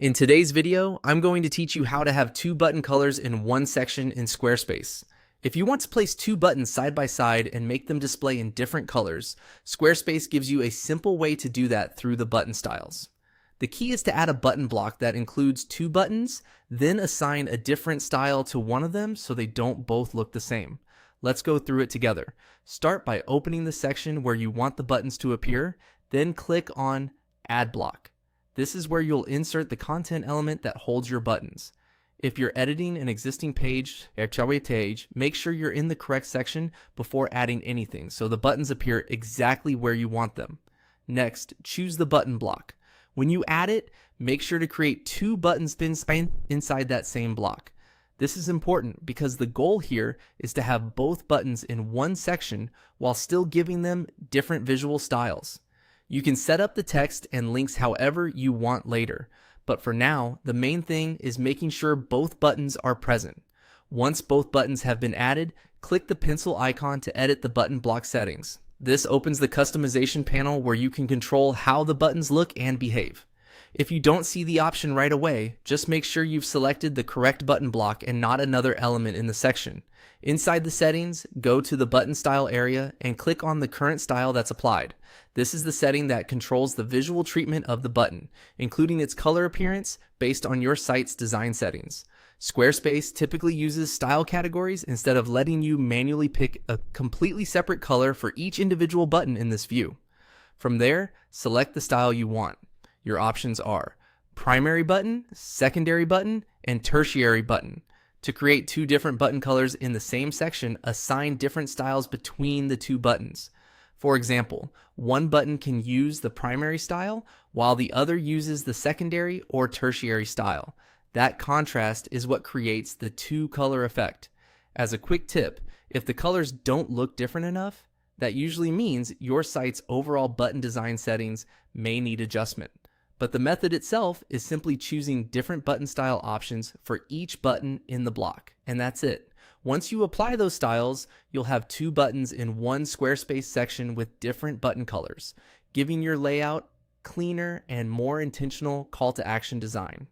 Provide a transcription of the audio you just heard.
In today's video, I'm going to teach you how to have two button colors in one section in Squarespace. If you want to place two buttons side by side and make them display in different colors, Squarespace gives you a simple way to do that through the button styles. The key is to add a button block that includes two buttons, then assign a different style to one of them so they don't both look the same. Let's go through it together. Start by opening the section where you want the buttons to appear, then click on Add Block. This is where you'll insert the content element that holds your buttons. If you're editing an existing page, make sure you're in the correct section before adding anything so the buttons appear exactly where you want them. Next, choose the button block. When you add it, make sure to create two buttons inside that same block. This is important because the goal here is to have both buttons in one section while still giving them different visual styles. You can set up the text and links however you want later, but for now, the main thing is making sure both buttons are present. Once both buttons have been added, click the pencil icon to edit the button block settings. This opens the customization panel where you can control how the buttons look and behave. If you don't see the option right away, just make sure you've selected the correct button block and not another element in the section. Inside the settings, go to the button style area and click on the current style that's applied. This is the setting that controls the visual treatment of the button, including its color appearance based on your site's design settings. Squarespace typically uses style categories instead of letting you manually pick a completely separate color for each individual button in this view. From there, select the style you want. Your options are primary button, secondary button, and tertiary button. To create two different button colors in the same section, assign different styles between the two buttons. For example, one button can use the primary style while the other uses the secondary or tertiary style. That contrast is what creates the two color effect. As a quick tip, if the colors don't look different enough, that usually means your site's overall button design settings may need adjustment. But the method itself is simply choosing different button style options for each button in the block, and that's it. Once you apply those styles, you'll have two buttons in one Squarespace section with different button colors, giving your layout cleaner and more intentional call to action design.